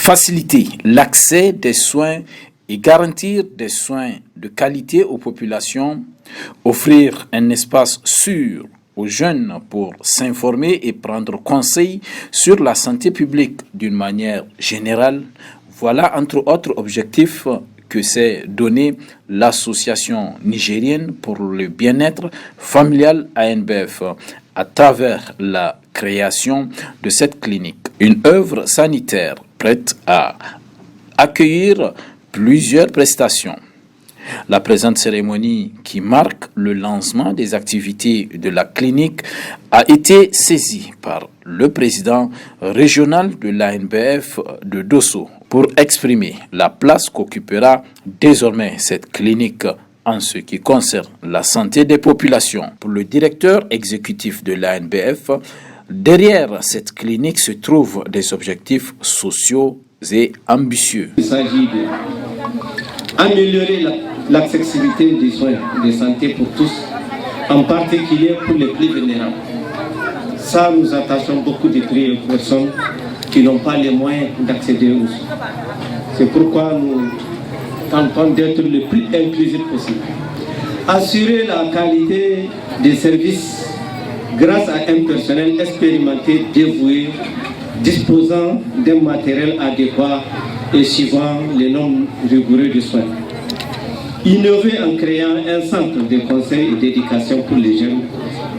Faciliter l'accès des soins et garantir des soins de qualité aux populations, offrir un espace sûr aux jeunes pour s'informer et prendre conseil sur la santé publique d'une manière générale, voilà entre autres objectifs que s'est donné l'Association nigérienne pour le bien-être familial ANBF à travers la création de cette clinique. Une œuvre sanitaire prête à accueillir plusieurs prestations. La présente cérémonie qui marque le lancement des activités de la clinique a été saisie par le président régional de l'ANBF de Dosso pour exprimer la place qu'occupera désormais cette clinique en ce qui concerne la santé des populations. Pour le directeur exécutif de l'ANBF, derrière cette clinique se trouvent des objectifs sociaux et ambitieux. Il s'agit d'améliorer l'accessibilité des soins de santé pour tous, en particulier pour les plus vulnérables. Ça, nous attachons beaucoup de prix aux personnes qui n'ont pas les moyens d'accéder aux soins. C'est pourquoi nous tentons d'être le plus inclusif possible. Assurer la qualité des services grâce à un personnel expérimenté, dévoué, disposant d'un matériel adéquat et suivant les normes rigoureuses de soins. Innover en créant un centre de conseil et d'éducation pour les jeunes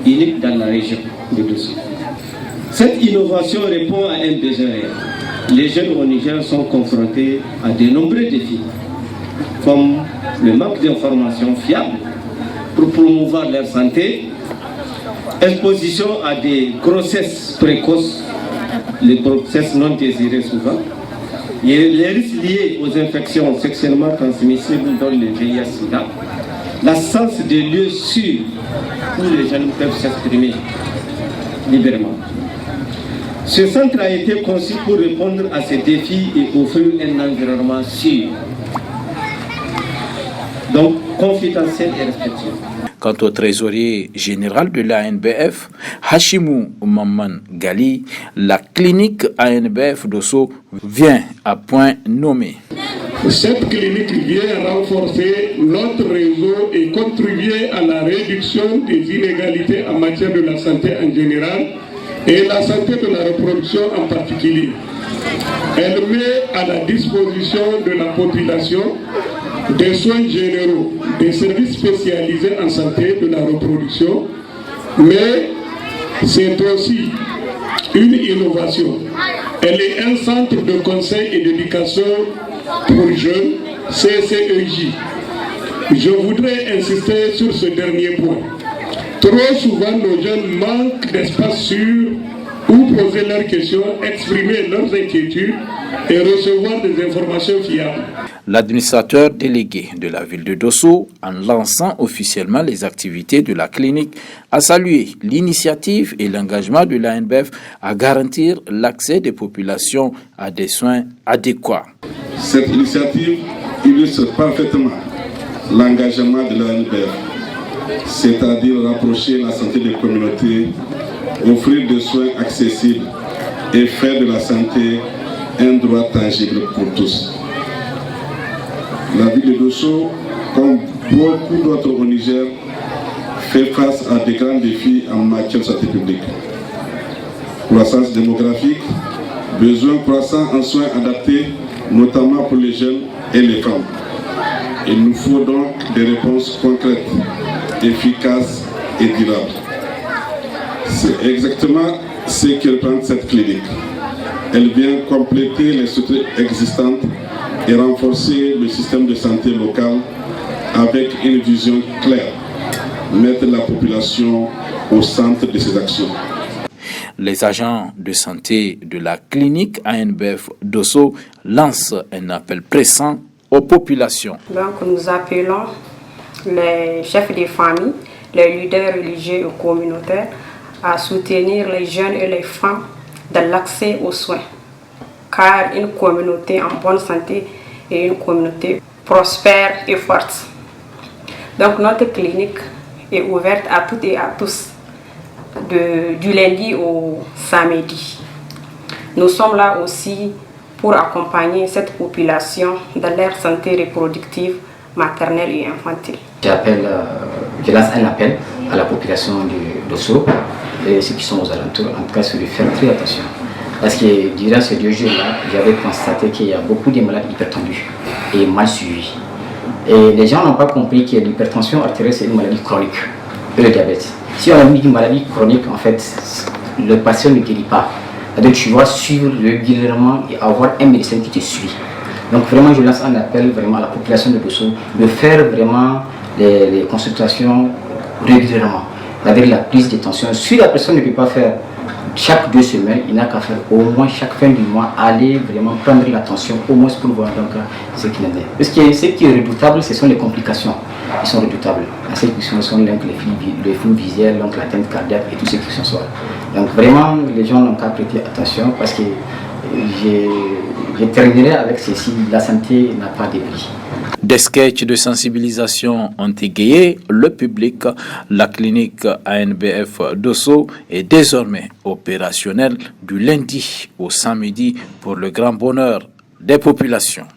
unique dans la région de Dosso. Cette innovation répond à un besoin réel. Les jeunes au Niger sont confrontés à de nombreux défis, comme le manque d'informations fiables pour promouvoir leur santé, exposition à des grossesses précoces, les grossesses non désirées souvent, et les risques liés aux infections sexuellement transmissibles dont le VIH-Sida, l'absence de lieux sûrs où les jeunes peuvent s'exprimer librement. Ce centre a été conçu pour répondre à ces défis et offrir un environnement sûr, donc confidentiel et respectueux. Quant au trésorier général de l'ANBF, Hashimou Maman Gali, la clinique ANBF Dosso vient à point nommé. Cette clinique vient renforcer notre réseau et contribuer à la réduction des inégalités en matière de la santé en général et la santé de la reproduction en particulier. Elle met à la disposition de la population des soins généraux, des services spécialisés en santé de la reproduction, mais c'est aussi une innovation. Elle est un centre de conseil et d'éducation pour jeunes, CCEJ. Je voudrais insister sur ce dernier point. Trop souvent, nos jeunes manquent d'espace sûr où poser leurs questions, exprimer leurs inquiétudes et recevoir des informations fiables. L'administrateur délégué de la ville de Dosso, en lançant officiellement les activités de la clinique, a salué l'initiative et l'engagement de l'ANBF à garantir l'accès des populations à des soins adéquats. Cette initiative illustre parfaitement l'engagement de l'ANBF, c'est-à-dire rapprocher la santé des communautés, offrir des soins accessibles et faire de la santé un droit tangible pour tous. La ville de Dosso, comme beaucoup d'autres au Niger, fait face à de grands défis en matière de santé publique. Croissance démographique, besoins croissants en soins adaptés, notamment pour les jeunes et les femmes. Il nous faut donc des réponses concrètes, efficaces et durables. C'est exactement ce que représente cette clinique. Elle vient compléter les structures existantes et renforcer le système de santé local avec une vision claire, mettre la population au centre de ses actions. Les agents de santé de la clinique ANBF Dosso lancent un appel pressant aux populations. Donc nous appelons les chefs de famille, les leaders religieux et communautaires à soutenir les jeunes et les femmes dans l'accès aux soins. Car une communauté en bonne santé est une communauté prospère et forte. Donc notre clinique est ouverte à toutes et à tous, du lundi au samedi. Nous sommes là aussi pour accompagner cette population dans leur santé reproductive, maternelle et infantile. Je lance un appel à la population de Dosso et ceux qui sont aux alentours, en tout cas, c'est de faire très attention. Parce que durant ces 2 jours-là, j'avais constaté qu'il y a beaucoup de malades hypertendus et mal suivis. Et les gens n'ont pas compris que l'hypertension artérielle, c'est une maladie chronique, et le diabète. Si on a une maladie chronique, en fait, le patient ne guérit pas. C'est-à-dire que tu dois suivre régulièrement et avoir un médecin qui te suit. Donc vraiment, je lance un appel vraiment à la population de Dosso de faire vraiment les consultations régulièrement. C'est-à-dire la prise de tension. Si la personne ne peut pas faire chaque 2 semaines, il n'a qu'à faire au moins chaque fin du mois, aller vraiment prendre la tension, au moins pour voir donc, ce qu'il en est. Parce que ce qui est redoutable, ce sont les complications. Ils sont redoutables. Ces complications sont donc les flux visuels, donc l'atteinte cardiaque et tout ce qui s'en sort. Donc vraiment, les gens n'ont qu'à prêter attention parce que je terminerai avec ceci, la santé n'a pas de prix. Des sketchs de sensibilisation ont égayé le public. La clinique ANBF Dosso est désormais opérationnelle du lundi au samedi pour le grand bonheur des populations.